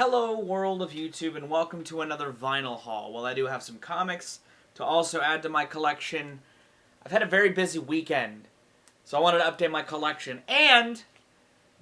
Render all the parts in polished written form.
Hello world of YouTube and welcome to another vinyl haul. Well, I do have some comics to also add to my collection. I've had a very busy weekend, so I wanted to update my collection. And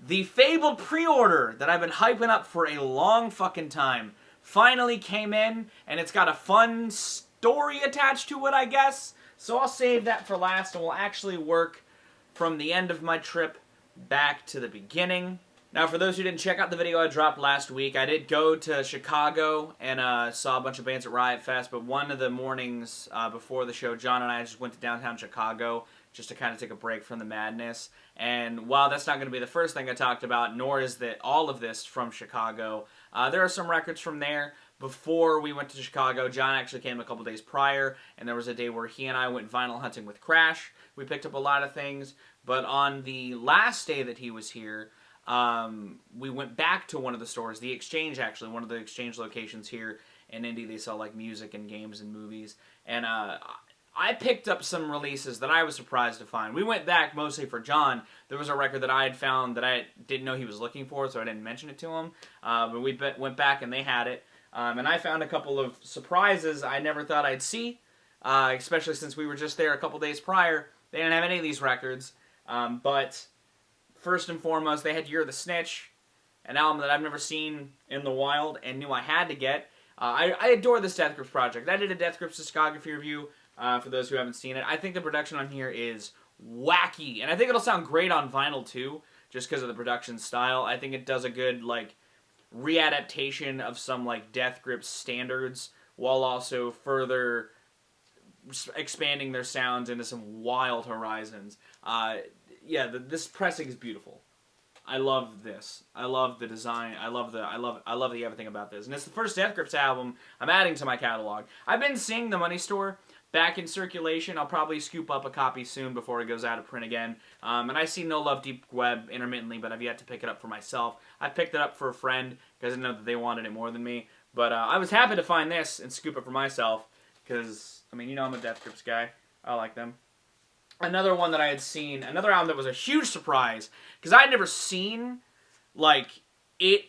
the fabled pre-order that I've been hyping up for a long fucking time finally came in, and it's got a fun story attached to it, I guess. So I'll save that for last, and we'll actually work from the end of my trip back to the beginning. Now, for those who didn't check out the video I dropped last week, I did go to Chicago and saw a bunch of bands at Riot Fest, but one of the mornings before the show, John and I just went to downtown Chicago just to kind of take a break from the madness. And while that's not going to be the first thing I talked about, nor is that all of this from Chicago, there are some records from there. Before we went to Chicago, John actually came a couple days prior, and there was a day where he and I went vinyl hunting with Crash. We picked up a lot of things, but on the last day that he was here, we went back to one of the stores, the Exchange actually, one of the Exchange locations here in Indy. They sell like music and games and movies, and I picked up some releases that I was surprised to find. We went back mostly for John. There was a record that I had found that I didn't know he was looking for, so I didn't mention it to him, but we went back and they had it, and I found a couple of surprises I never thought I'd see, especially since we were just there a couple days prior. They didn't have any of these records, but first and foremost, they had You're the Snitch, an album that I've never seen in the wild and knew I had to get. I adore this Death Grips project. I did a Death Grips discography review for those who haven't seen it. I think the production on here is wacky, and I think it'll sound great on vinyl too, just because of the production style. I think it does a good like readaptation of some like Death Grips standards, while also further expanding their sounds into some wild horizons. Yeah, this pressing is beautiful. I love this. I love the design. I love the everything about this. And it's the first Death Grips album I'm adding to my catalog. I've been seeing the Money Store back in circulation. I'll probably scoop up a copy soon before it goes out of print again. And I see No Love Deep Web intermittently, but I've yet to pick it up for myself. I picked it up for a friend because I know that they wanted it more than me. But I was happy to find this and scoop it for myself because, I mean, you know I'm a Death Grips guy. I like them. Another one that I had seen, another album that was a huge surprise, because I had never seen, like, it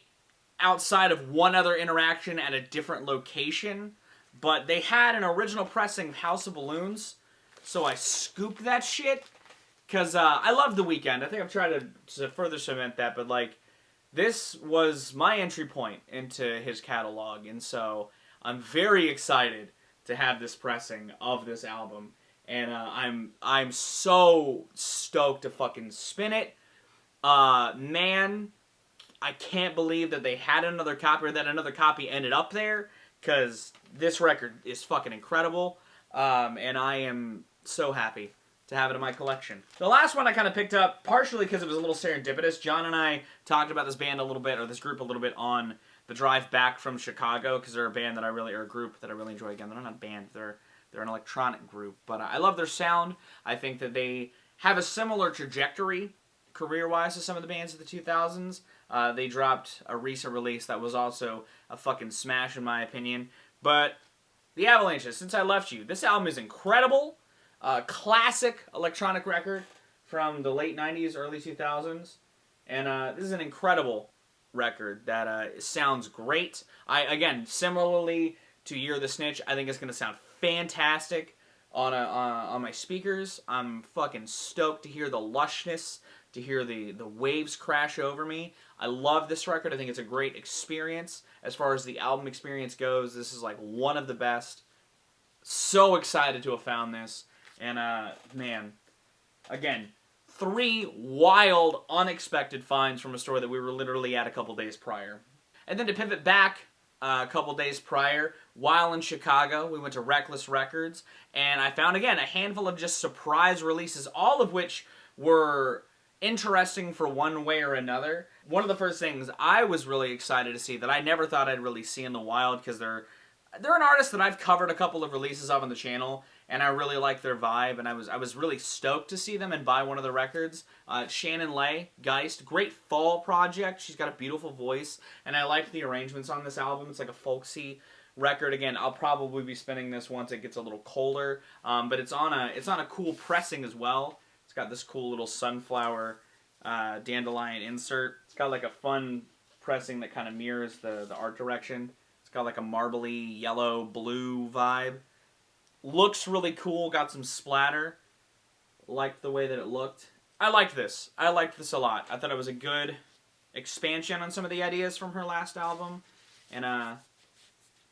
outside of one other interaction at a different location, but they had an original pressing of House of Balloons, so I scooped that shit, because I love The Weeknd. I think I've tried to further cement that, but, like, this was my entry point into his catalog, and so I'm very excited to have this pressing of this album. And I'm so stoked to fucking spin it. Man, I can't believe that they had another copy or that another copy ended up there, because this record is fucking incredible. And I am so happy to have it in my collection. The last one I kind of picked up, partially because it was a little serendipitous. John and I talked about this band a little bit, or this group a little bit, on the drive back from Chicago, because they're a band that or a group that I really enjoy. Again, they're not a band, they're an electronic group, but I love their sound. I think that they have a similar trajectory, career-wise, to some of the bands of the 2000s. They dropped a recent release that was also a fucking smash, in my opinion. But the Avalanches, Since I Left You, this album is incredible. Classic electronic record from the late 90s, early 2000s. And this is an incredible record that sounds great. Again, similarly to You're the Snitch, I think it's going to sound fantastic on my speakers. I'm fucking stoked to hear the lushness, to hear the waves crash over me. I love this record. I think it's a great experience. As far as the album experience goes, this is like one of the best. So excited to have found this. And man, again, 3 wild, unexpected finds from a store that we were literally at a couple days prior. And then to pivot back a couple days prior, while in Chicago, we went to Reckless Records, and I found, again, a handful of just surprise releases, all of which were interesting for one way or another. One of the first things I was really excited to see that I never thought I'd really see in the wild, because they're an artist that I've covered a couple of releases of on the channel, and I really like their vibe, and I was really stoked to see them and buy one of the records. Shannon Lay, Geist, great fall project. She's got a beautiful voice, and I liked the arrangements on this album. It's like a folksy record. Again, I'll probably be spinning this once it gets a little colder, but it's on a cool pressing as well. It's got this cool little sunflower dandelion insert. It's got like a fun pressing that kind of mirrors the art direction. It's got like a marbly yellow blue vibe. Looks really cool. Got some splatter. Liked the way that it looked. I liked this. I liked this a lot. I thought it was a good expansion on some of the ideas from her last album. And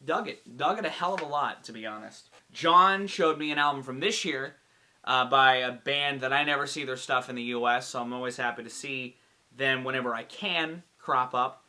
dug it. Dug it a hell of a lot, to be honest. John showed me an album from this year by a band that I never see their stuff in the US, so I'm always happy to see them whenever I can crop up.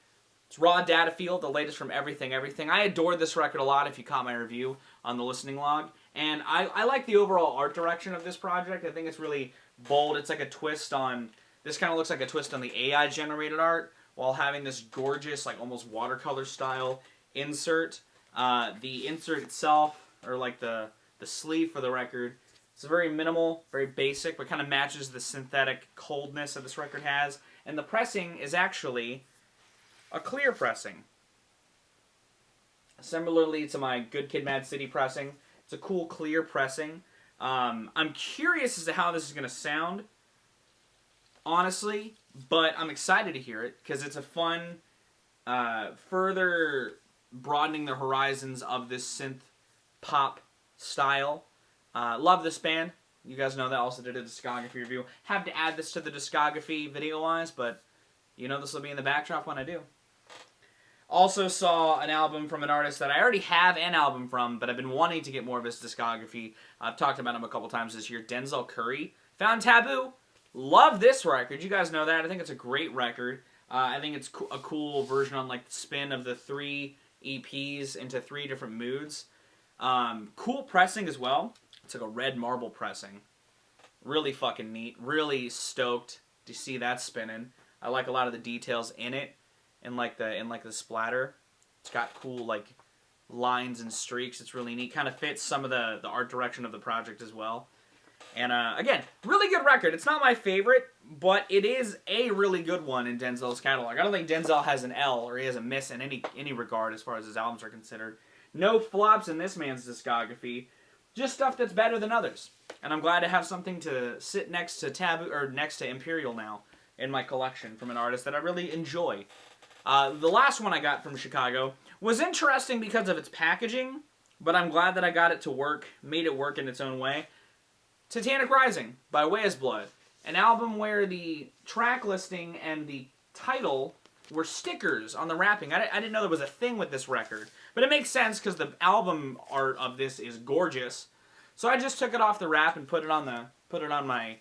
It's Raw Data Field, the latest from Everything Everything. I adored this record a lot if you caught my review on the listening log. And I like the overall art direction of this project. I think it's really bold. It's like a twist on... This kind of looks like a twist on the AI-generated art while having this gorgeous, like almost watercolor style insert. The insert itself, or like the sleeve for the record, it's very minimal, very basic, but kind of matches the synthetic coldness that this record has. And the pressing is actually a clear pressing. Similarly to my Good Kid, Mad City pressing, it's a cool clear pressing. I'm curious as to how this is going to sound, honestly, but I'm excited to hear it because it's a fun, further broadening the horizons of this synth pop style. Love this band. You guys know that. Also did a discography review. Have to add this to the discography video-wise, but you know this will be in the backdrop when I do. Also saw an album from an artist that I already have an album from, but I've been wanting to get more of his discography. I've talked about him a couple times this year. Denzel Curry. Found Taboo. Love this record. You guys know that. I think it's a great record. I think it's a cool version on like the spin of the 3 EPs into 3 different moods. Cool pressing as well. It's like a red marble pressing. Really fucking neat. Really stoked to see that spinning. I like a lot of the details in it. In the splatter. It's got cool like lines and streaks. It's really neat. Kind of fits some of the art direction of the project as well. And again, really good record. It's not my favorite, but it is a really good one in Denzel's catalog. I don't think Denzel has an L or he has a miss in any regard as far as his albums are considered. No flops in this man's discography. Just stuff that's better than others. And I'm glad to have something to sit next to Taboo or next to Imperial now in my collection from an artist that I really enjoy. The last one I got from Chicago was interesting because of its packaging, but I'm glad that I got it to work, made it work in its own way. Titanic Rising by Weyes Blood, an album where the track listing and the title were stickers on the wrapping. I didn't know there was a thing with this record, but it makes sense because the album art of this is gorgeous. So I just took it off the wrap and put it on my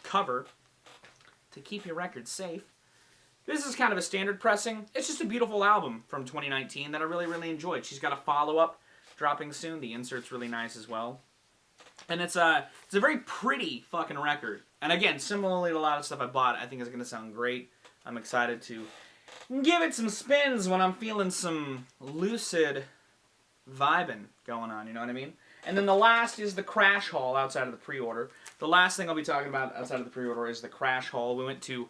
cover to keep your record safe. This is kind of a standard pressing. It's just a beautiful album from 2019 that I really, really enjoyed. She's got a follow-up dropping soon. The insert's really nice as well. And it's a very pretty fucking record. And again, similarly to a lot of stuff I bought, I think it's going to sound great. I'm excited to give it some spins when I'm feeling some lucid vibing going on, you know what I mean? And then the last is the Crash Haul outside of the pre-order. The last thing I'll be talking about outside of the pre-order is the Crash Haul. We went to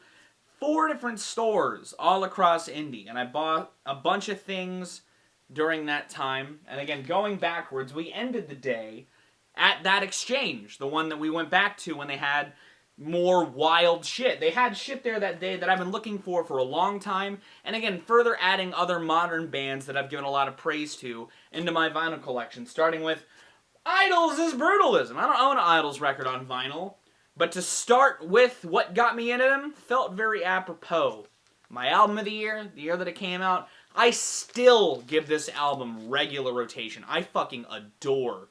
4 different stores all across Indy, and I bought a bunch of things during that time. And again, going backwards, we ended the day at that exchange, the one that we went back to when they had more wild shit. They had shit there that day that I've been looking for a long time, and again, further adding other modern bands that I've given a lot of praise to into my vinyl collection, starting with Idols' Brutalism. I don't own an Idols record on vinyl, but to start with what got me into them felt very apropos. My album of the year that it came out, I still give this album regular rotation. I fucking adore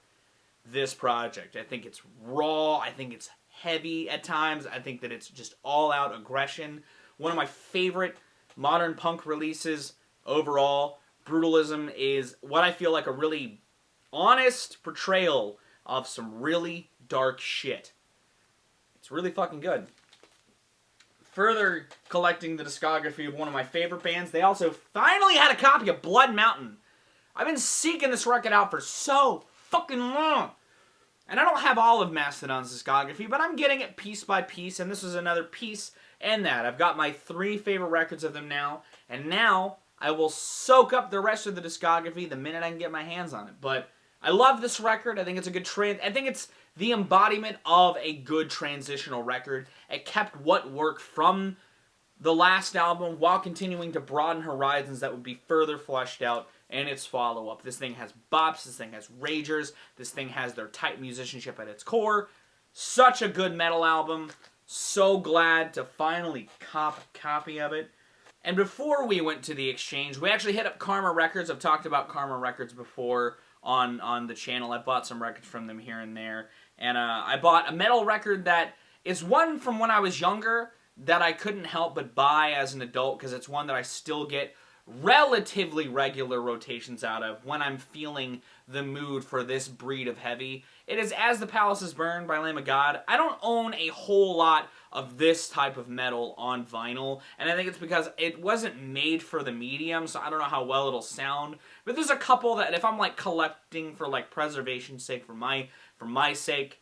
this project. I think it's raw. I think it's heavy at times. I think that it's just all-out aggression. One of my favorite modern punk releases overall. Brutalism is what I feel like a really honest portrayal of some really dark shit. It's really fucking good. Further collecting the discography of one of my favorite bands, they also finally had a copy of Blood Mountain. I've been seeking this record out for so fucking long. And I don't have all of Mastodon's discography, but I'm getting it piece by piece, and this is another piece in that. I've got my 3 favorite records of them now, and now I will soak up the rest of the discography the minute I can get my hands on it. But I love this record. I think it's a good I think it's the embodiment of a good transitional record. It kept what worked from the last album while continuing to broaden horizons that would be further fleshed out in its follow-up. This thing has bops, this thing has ragers, this thing has their tight musicianship at its core. Such a good metal album. So glad to finally cop a copy of it. And before we went to the exchange, we actually hit up Karma Records. I've talked about Karma Records before on the channel. I bought some records from them here and there. And I bought a metal record that is one from when I was younger that I couldn't help but buy as an adult, because it's one that I still get relatively regular rotations out of when I'm feeling the mood for this breed of heavy. It is As the Palaces Burn by Lamb of God. I don't own a whole lot of this type of metal on vinyl, and I think it's because it wasn't made for the medium, so I don't know how well it'll sound. But there's a couple that if I'm like collecting for like preservation's sake, for my sake,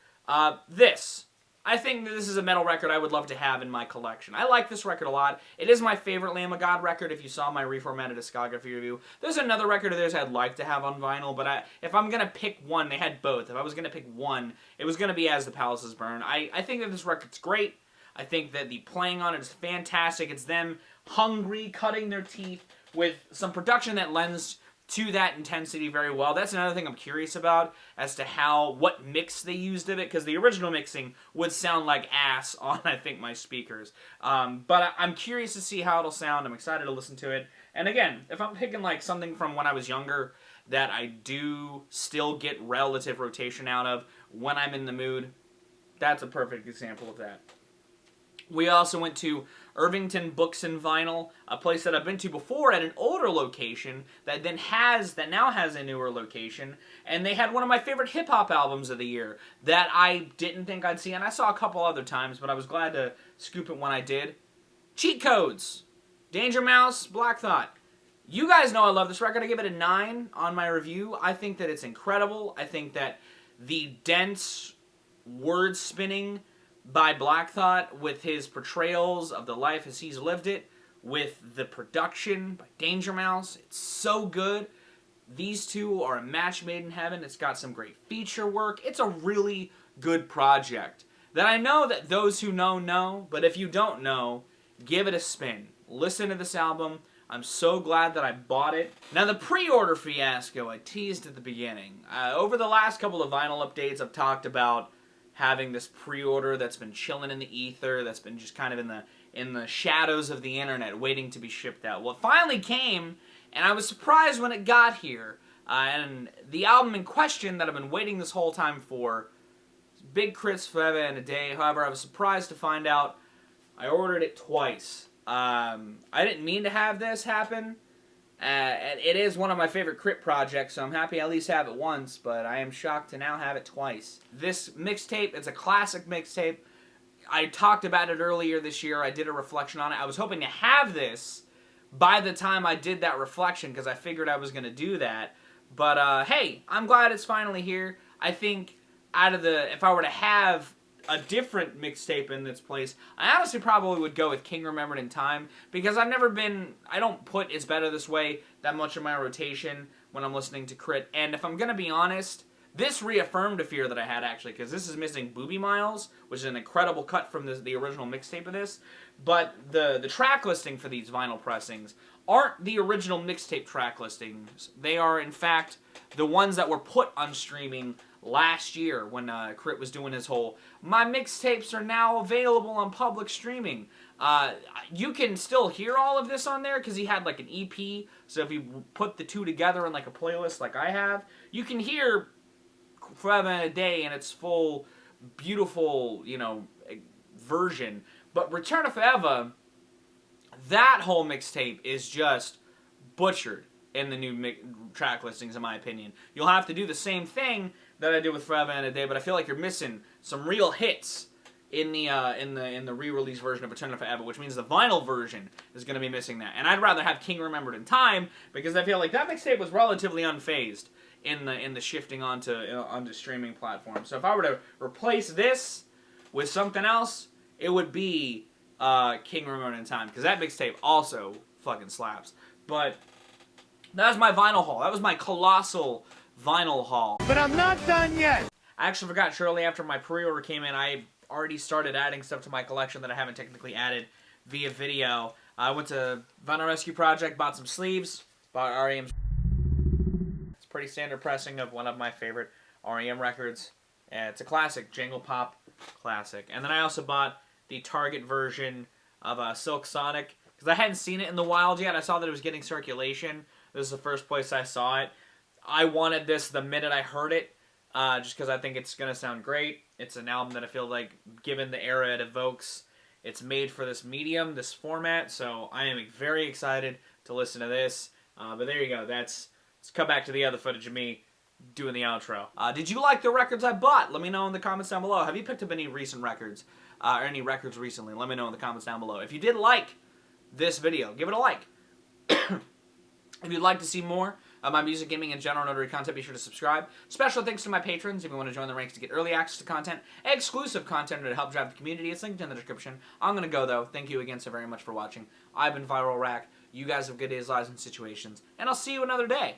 I think that this is a metal record I would love to have in my collection. I like this record a lot. It is my favorite Lamb of God record if you saw my reformatted discography review. There's another record of theirs I'd like to have on vinyl, but if I'm going to pick one, they had both. If I was going to pick one, it was going to be As the Palaces Burn. I think that this record's great. I think that the playing on it is fantastic. It's them hungry, cutting their teeth with some production that lends to that intensity very well. That's another thing I'm curious about as to what mix they used of it, because the original mixing would sound like ass on, I think, my speakers. But I'm curious to see how it'll sound. I'm excited to listen to it. And again, if I'm picking like something from when I was younger that I do still get relative rotation out of when I'm in the mood, that's a perfect example of that. We also went to Irvington Books and Vinyl, a place that I've been to before at an older location that now has a newer location, and they had one of my favorite hip-hop albums of the year that I didn't think I'd see, and I saw a couple other times, but I was glad to scoop it when I did. Cheat Codes, Danger Mouse, Black Thought. You guys know I love this record. I give it a 9 on my review. I think that it's incredible. I think that the dense word spinning by Black Thought, with his portrayals of the life as he's lived it, with the production by Danger Mouse, it's so good. These two are a match made in heaven. It's got some great feature work. It's a really good project that I know that those who know, but if you don't know, give it a spin. Listen to this album. I'm so glad that I bought it. Now, the pre-order fiasco I teased at the beginning. Over the last couple of vinyl updates, I've talked about having this pre-order that's been chilling in the ether, that's been just kind of in the shadows of the internet, waiting to be shipped out. Well, it finally came, and I was surprised when it got here. And the album in question that I've been waiting this whole time for is Big KRIT's Eva N A. However, I was surprised to find out I ordered it twice. I didn't mean to have this happen. It is one of my favorite KRIT projects, so I'm happy I at least have it once, but I am shocked to now have it twice. This mixtape, it's a classic mixtape. I talked about it earlier this year. I did a reflection on it. I was hoping to have this by the time I did that reflection, because I figured I was going to do that. But, hey, I'm glad it's finally here. I think if I were to have a different mixtape in its place, I honestly probably would go with King Remembered in Time, because I don't put It's Better This Way that much in my rotation when I'm listening to KRIT, and if I'm gonna be honest, this reaffirmed a fear that I had, actually, because this is missing Booby Miles, which is an incredible cut from the original mixtape of this, but the track listing for these vinyl pressings aren't the original mixtape track listings. They are, in fact, the ones that were put on streaming last year when KRIT was doing his whole, my mixtapes are now available on public streaming. You can still hear all of this on there because he had like an EP, so if you put the two together in like a playlist like I have, you can hear Forever and a Day in its full, beautiful, version. But Return of Forever, that whole mixtape is just butchered in the new track listings, in my opinion. You'll have to do the same thing that I did with Forever and a Day, but I feel like you're missing some real hits in the re-release version of Return of Forever, which means the vinyl version is going to be missing that. And I'd rather have King Remembered in Time, because I feel like that mixtape was relatively unfazed in the shifting onto streaming platforms. So if I were to replace this with something else, it would be King Remembered in Time, because that mixtape also fucking slaps. But that was my vinyl haul. That was my colossal vinyl haul. But I'm not done yet! I actually forgot, shortly after my pre-order came in, I already started adding stuff to my collection that I haven't technically added via video. I went to Vinyl Rescue Project, bought some sleeves, bought REM's. It's pretty standard pressing of one of my favorite REM records. It's a classic, Jangle Pop classic. And then I also bought the Target version of Silk Sonic, because I hadn't seen it in the wild yet. I saw that it was getting circulation. This is the first place I saw it. I wanted this the minute I heard it, just because I think it's going to sound great. It's an album that I feel like, given the era it evokes, it's made for this medium, this format, so I am very excited to listen to this. But there you go. Let's cut back to the other footage of me doing the outro. Did you like the records I bought? Let me know in the comments down below. Have you picked up any recent records, or any records recently? Let me know in the comments down below. If you did like this video, give it a like. If you'd like to see more of my music, gaming, and general notary content, be sure to subscribe. Special thanks to my patrons. If you want to join the ranks to get early access to content, exclusive content, or to help drive the community, it's linked in the description. I'm going to go, though. Thank you again so very much for watching. I've been Viral Rack. You guys have good days, lives, and situations. And I'll see you another day.